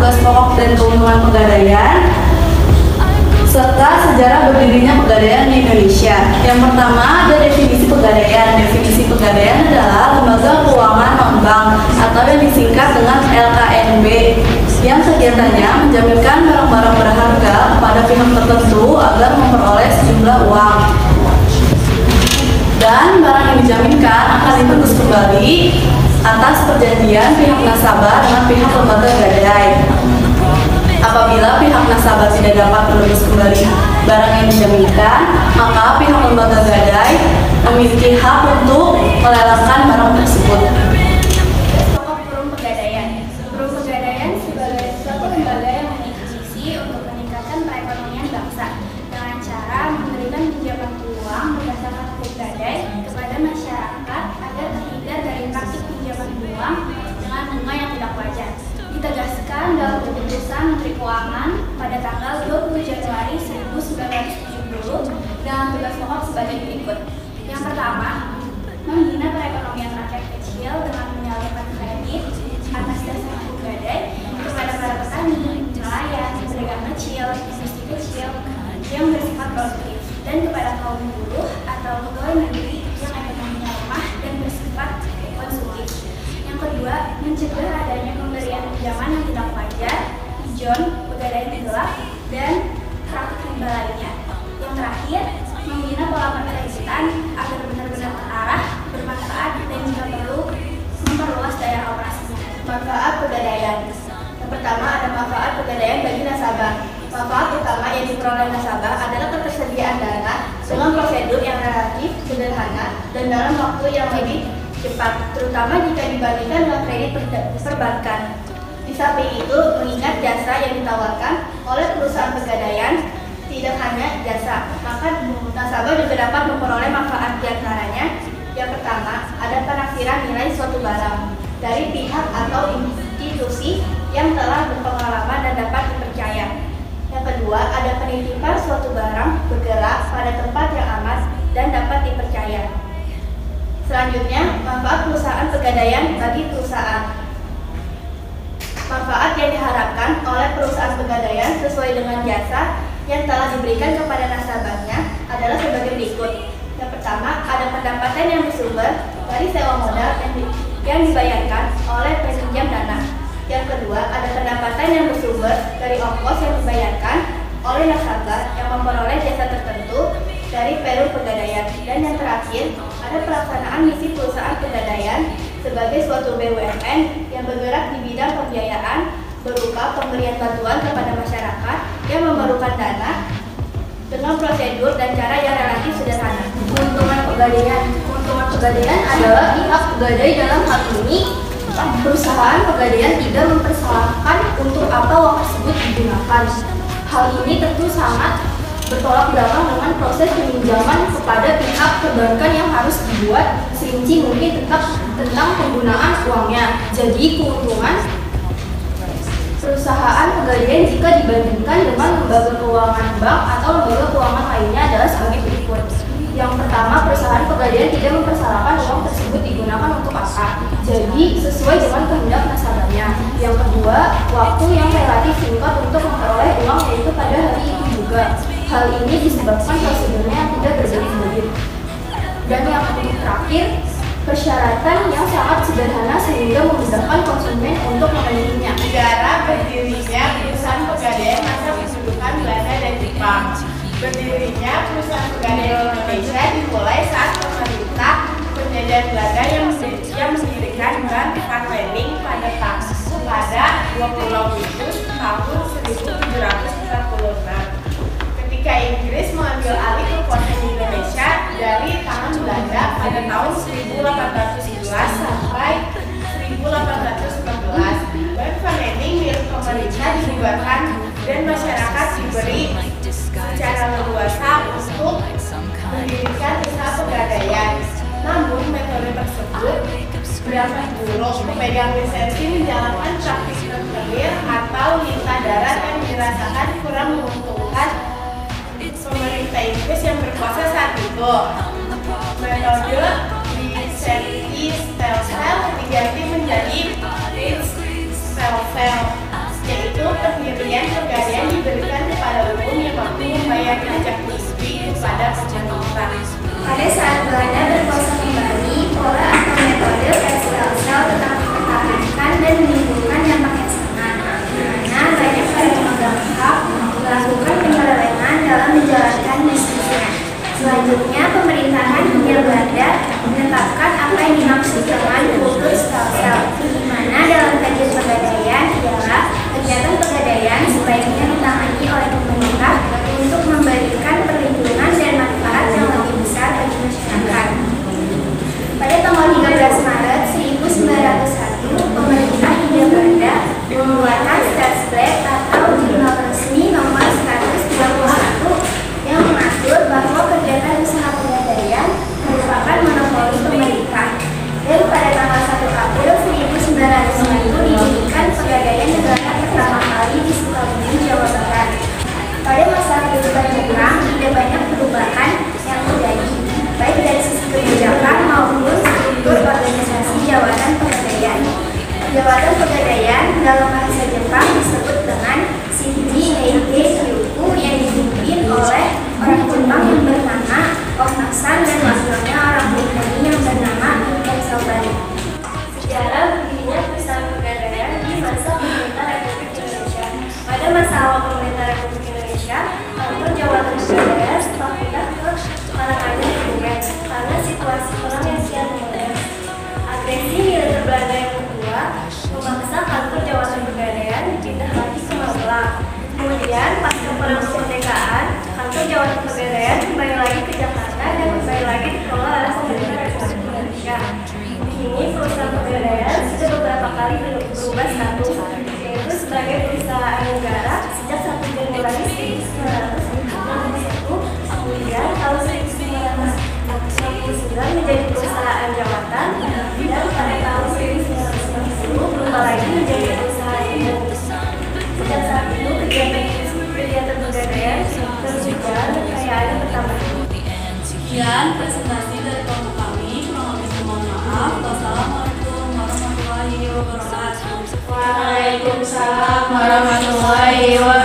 tugas pokok dan keuntungan pegadaian, serta sejarah berdirinya pegadaian di Indonesia. Yang pertama ada definisi pegadaian. Definisi pegadaian adalah lembaga keuangan non-bank atau yang disingkat dengan LKNB yang kegiatannya menjaminkan barang-barang berharga kepada pihak tertentu agar memperoleh sejumlah uang. Dan barang yang dijaminkan akan ditebus kembali atas perjanjian pihak nasabah dengan pihak lembaga gadai. Apabila pihak nasabah tidak dapat menebus kembali barang yang dijaminkan, maka pihak lembaga gadai memiliki hak untuk melelangkan barang tersebut. Pokok Perum Pegadaian. Perum Pegadaian sebagai suatu lembaga yang memiliki misi untuk meningkatkan perekonomian bangsa dengan cara memberikan pinjaman uang berdasarkan hukum gadai kepada masyarakat agar terhindar dari praktik pinjaman uang dengan bunga yang tidak wajar. Ditegaskan dalam keputusan Menteri Keuangan pada tanggal 20 Januari 1970 dengan tugas pokok sebagai berikut. Yang pertama, membina perekonomian rakyat kecil dengan menyalurkan kredit atas dasar hukum gadai kepada para petani, nelayan, pedagang kecil, industri kecil yang bersifat produktif, dan kepada kaum buruh atau pegawai negeri yang ekonominya lemah dan bersifat konsumtif. Yang kedua, mencegah adanya pemberian pinjaman yang tidak wajar, ijon, pegadaian gelap, dan praktik riba lainnya. Yang terakhir, membina pola perkreditan agar benar-benar terarah, bermanfaat, dan jika perlu memperluas daerah operasinya. Manfaat pegadaian. Yang pertama ada manfaat pegadaian bagi nasabah. Manfaat utama yang diperoleh nasabah adalah ketersediaan dana dengan prosedur yang relatif sederhana dan dalam waktu yang lebih cepat, terutama jika dibandingkan dengan kredit perbankan. Di samping itu, mengingat jasa yang ditawarkan oleh perusahaan pegadaian tidak hanya jasa, maka nasabah juga dapat memperoleh manfaat di antaranya. Yang pertama, ada penaksiran nilai suatu barang dari pihak atau institusi yang telah berpengalaman dan dapat dipercaya. Yang kedua, ada penitipan suatu barang bergerak pada tempat yang aman dan dapat dipercaya. Selanjutnya, manfaat perusahaan pegadaian bagi perusahaan. Manfaat yang diharapkan oleh perusahaan pegadaian sesuai dengan jasa yang telah diberikan kepada nasabahnya adalah sebagai berikut. Yang pertama, ada pendapatan yang bersumber dari sewa modal yang dibayarkan oleh peminjam dana. Yang kedua, ada pendapatan yang bersumber dari ongkos yang dibayarkan oleh nasabah yang memperoleh jasa tertentu dari Perum Pegadaian. Dan yang terakhir, ada pelaksanaan misi perusahaan pegadaian sebagai suatu BUMN yang bergerak di bidang pembiayaan berupa pemberian bantuan kepada masyarakat yang memerlukan dana dengan prosedur dan cara yang relatif sederhana. Keuntungan pegadaian. Keuntungan pegadaian adalah pihak pegadai dalam hal ini perusahaan pegadaian tidak mempersalahkan untuk apa uang tersebut digunakan. Hal ini tentu sangat bertolak belakang dengan proses peminjaman kepada pihak perbankan yang harus dibuat serinci mungkin tentang penggunaan uangnya. Jadi keuntungan perusahaan pegadaian jika dibandingkan dengan lembaga keuangan bank atau lembaga keuangan lainnya adalah sebagai berikut. Yang pertama, perusahaan pegadaian tidak mempersalahkan uang tersebut digunakan untuk apa, jadi sesuai dengan kehendak nasabahnya. Yang kedua, waktu yang relatif singkat untuk memperoleh uang yaitu pada hari itu juga. Hal ini disebabkan prosedurnya yang tidak berbelit-belit. Dan yang terakhir, persyaratan yang sangat sederhana sehingga memudahkan konsumen untuk memenuhinya. Negara berdirinya perusahaan pegadaian masa pendudukan Belanda dan Jepang. Berdirinya perusahaan pegadaian Indonesia dimulai saat pemerintah penjajah Belanda yang mendirikan Bank Van Lening pada 20 Agustus tahun 1746. Ketika Inggris mengambil alih kekuasaan Indonesia dari tangan Belanda pada tahun 1811 sampai 1814, Bank Van Lening milik pemerintah dibubarkan dan masyarakat diberi secara leluasa untuk mendirikan usaha pegadaian. Namun metode tersebut berdasarkan buruk, pemegang lisensi menjalankan praktik terkelir atau lintah darat yang dirasakan kurang menguntungkan pemerintah Inggris yang berkuasa saat itu. Metode lisensi stelsel diganti menjadi Ritz-Stelsel, yaitu Kemudian pegadaian diberikan kepada umum yang mampu membayar pajak misi kepada pemerintah. Pada saat Belanda berkuasa kembali, pola atau metode versi Lausel tetap dipertahankan dan menimbulkan dampak yang sama, di mana banyak para pemegang hak melakukan penyelewengan dalam menjalankan bisnisnya. Selanjutnya, pemerintahan Hindia Belanda menetapkan apa yang dimaksud dengan kultur Lausel, di mana dalam kajian pegadaian ialah kegiatan pegadaian sebaiknya ditangani oleh pemerintah untuk memberikan perlindungan dan manfaat yang lebih besar bagi masyarakat. Pada tanggal 13 Maret 1901, pemerintah Hindia Belanda mengeluarkan Staatsblad atau jurnal resmi nomor 121 yang mengatur bahwa kegiatan usaha pegadaian merupakan monopoli pemerintah. Dan pada tanggal 1 April 1901 didirikan Pegadaian Negara pertama kali di Sukabumi, Jawa Barat. Pada masa kehidupan Jepang, tidak banyak perubahan yang terjadi, baik dari sisi kebijakan maupun struktur organisasi jabatan pegadaian. Jabatan pegadaian dalam bahasa Jepang disebut dengan Shinji Heike Kyuku yang dipimpin oleh orang Jepang yang bernama Osasan dan wakilnya orang Yunani yang bernama Kensobari. Sejarah berdirinya perusahaan pegadaian di masa pemerintah Republik Indonesia. Pada masa awal pemerintah Republik Indonesia, kantor jabatan pegadaian sempat pindah ke Karanganyar, Kuwait karena situasi perang yang kian mengganas. Agresi militer Belanda yang kedua memaksa kantor jabatan pegadaian dipindah lagi ke Magelang. Kemudian pasca perang kemerdekaan, kantor jabatan pegadaian kembali lagi ke Jakarta dan kembali lagi dikelola oleh pemerintah Republik Indonesia. Kini perusahaan pegadaian sudah beberapa kali berubah status, yaitu sebagai perusahaan negara sejak 1 Januari 1961, kemudian tahun 1969 menjadi perusahaan jawatan, dan pada tahun 1990 berubah lagi menjadi perusahaan umum. Sejak saat itu kegiatan pegadaian terus berjalan dan kekayaannya bertambah. Sekian presentasi dari kelompok kami. Kurang lebih mohon maaf. Wassalamualaikum warahmatullahi wabarakatuh. Waalaikumsalam warahmatullahi wabarakatuh.